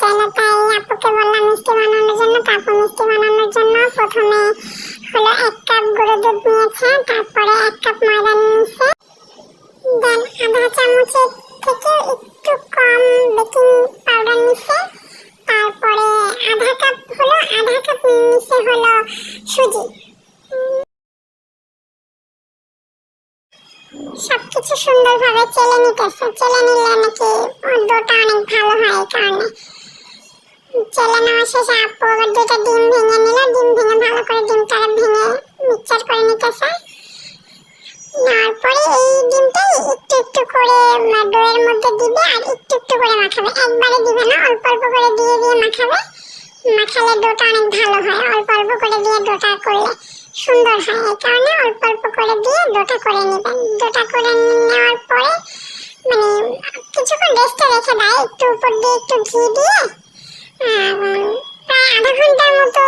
চায় না, তাই আপুকে বললাম মিষ্টি বানানোর জন্য। আপু মিষ্টি বানানোর জন্য প্রথমে হলো 1 কাপ গুঁড়ো দুধ নিয়েছে, তারপরে 1 কাপ ময়দা নিয়েছে, দেন আধা চামচের থেকে একটু কম বেকিং পাউডার নিয়েছে, তারপরে আধা কাপ নিয়েছে হলো সুজি। সবকিছু সুন্দরভাবে চেলে নিতেছে। চেলে নিলে নাকি ডোটা অনেক ভালো হয়, এই কারণে চেলে নেওয়া শেষে আপু আবার 2টা ডিম ভেঙে নিল। ডিম ভেঙে ভালো করে ডিমটাকে ভেঙে মিক্সচার করে নিতেছে। নেওয়ার পরে এই ডিমটাই একটু একটু করে ডোয়ের মধ্যে দিবে আর একটু একটু করে মাখাবে, একবারে দিবে না, অল্প অল্প করে দিয়ে দিয়ে মাখাবে। মাখালে ডোটা অনেক ভালো হয়, অল্প অল্প করে দিয়ে ডোটা করলে সুন্দর হয়, এই কারণে অল্প অল্প করে দিয়ে ডোটা করে নেবেন। ডোটা করে নেওয়ার পরে মানে কিছুক্ষণ রেস্টে রেখে দেয়, একটু উপর দিয়ে একটু ঘি দিয়ে প্রায় আধা ঘন্টার মতো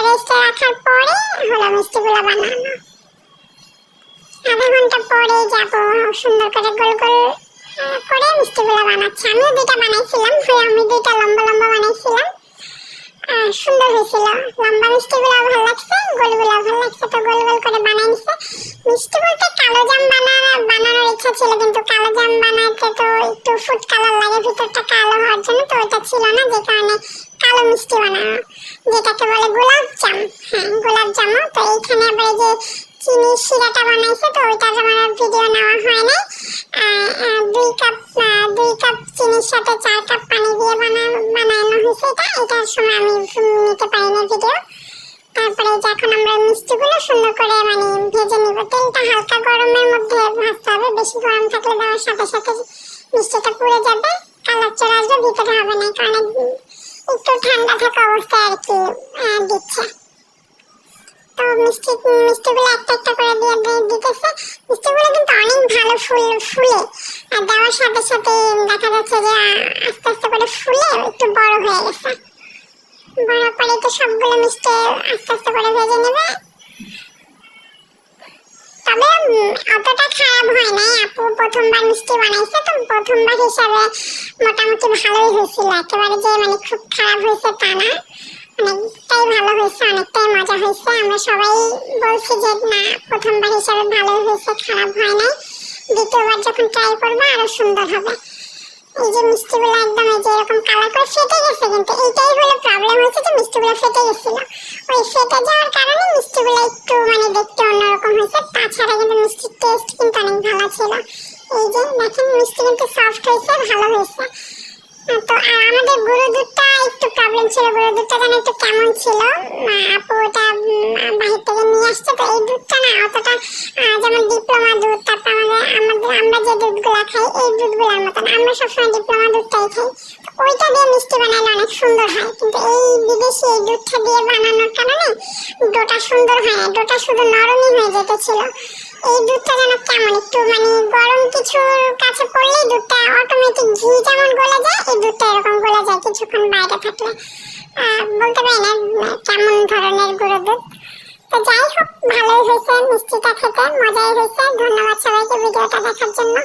রেস্টে রাখার পরে হলো মিষ্টিগুলো বানানো। আধা ঘন্টা পরে যাবো সুন্দর করে গোল গোল করে মিষ্টিগুলো বানাচ্ছে। আমিও 2টা বানাইছিলাম, আমি 2টা লম্বা লম্বা বানাইছিলাম, সুন্দর হয়েছিল। লম্বা মিষ্টিগুলো ভালো লাগছে, গোলগুলো ভালো লাগছে, তো গোল গোল করে বানাই নিছে। মিষ্টি বলতে কালো জাম বানানোর ইচ্ছা ছিল, কিন্তু কালো জাম বানাতে তো একটু ফুড কালার লাগে ভিতরটা কালো হওয়ার জন্য, তো ওইটা ছিল না, যে কারণে কালো মিষ্টি বানানো, যেটাকে বলে গোলাপ জাম। হ্যাঁ, গোলাপ জামও। তো এইখানে আবার যে চিনি শিরাটা বানাইছে, তো ওইটার আমার ভিডিও নেওয়া হয় নাই। 2 কাপ চিনির সাথে 4 কাপ পানি দিয়ে বানানো হয়েছে। এটার সময় আমি নিতে পারি না ভিডিও। তারপরে যখন আমরা মিষ্টিগুলো সুন্দর করে ভেজে নিব, তেলটা হালকা গরমের মধ্যে ভাজতে হবে, বেশি গরম থাকলে দেওয়ার সাথে সাথে মিষ্টিটা পুড়ে যাবে, কালার চলে আসবে, ভিতরে হবে না, কারণ একটু ঠান্ডা থাকা অবস্থায় আর কি দিচ্ছে। তো মিষ্টিগুলো একটা একটা করে দিয়ে দিতেছে। মিষ্টিগুলো কিন্তু অনেক ভালো ফুলে, আর দেওয়ার সাথে সাথে দেখা যাচ্ছে যে আস্তে আস্তে করে ফুলে একটু বড় হয়ে গেছে। বড় পরে তো সবগুলো মিষ্টি আস্তে আস্তে করে ভেজে নেবে। তবে অতটা খারাপ হয় নাই, আপু প্রথমবার মিষ্টি বানাইছে, তো প্রথমবার হিসাবে মোটামুটি ভালোই হয়েছিল, একেবারে যে খুব খারাপ হয়েছে তা না, অনেকটাই ভালো হয়েছে, অনেকটাই মজা হয়েছে। আমরা সবাই বলছি যে না, প্রথমবার হিসাবে ভালোই হয়েছে, খারাপ হয় নাই, দ্বিতীয়বার যখন ট্রাই করবো আরো সুন্দর হবে। এই যে মিষ্টিগুলো একদম এই যে এরকম কালার করে ফেটে গেছে, কিন্তু এইটাই হলো প্রবলেম হয়েছে যে মিষ্টিগুলো ফেটে গেছিল। ওই ফেটে যাওয়ার কারণে মিষ্টিগুলো একটু দেখতে অন্যরকম হয়েছে, তাছাড়া কিন্তু মিষ্টির টেস্ট কিন্তু অনেক ভালো ছিল। এই যে দেখেন মিষ্টি কিন্তু সফট হয়েছে, ভালো হয়েছে। তো আর আমাদের গুঁড়ো দুধটা একটু প্রবলেম ছিল, গুঁড়ো দুধটা যেন একটু কেমন ছিল, আপু ওটা বাহির থেকে নিয়ে আসছে। তো এই দুধটা না অতটা, যেমন ডিপ্লোমা দুধ, তারপর আমরা যে দুধগুলা খাই এই দুধগুলার মতন, আমরা সবসময় ডিপ্লোমা দুধটাই খাই, ওইটা দিয়ে মিষ্টি বানাইলে অনেক সুন্দর হয়। কিন্তু এই বিদেশি এই দুধটা দিয়ে বানানোর কারণে ডোটা সুন্দর হয় না, ডোটা শুধু নরমই হয়ে যেতেছিল। এই দুধটা যেন কেমন একটু গরম কিছুর কাছে পড়লেই দুধটা অটোমেটিক ঘি যেমন গলে যায়, এই দুধটা এরকম গলে যায় কিছুক্ষণ বাইরে থাকলে। বলতে পারি না কেমন ধরনের গুঁড়ো দুধ। তো যাই হোক, ভালোই হয়েছে, মিষ্টিটা খেতে মজাই হয়েছে। ধন্যবাদ সবাইকে ভিডিওটা দেখার জন্য।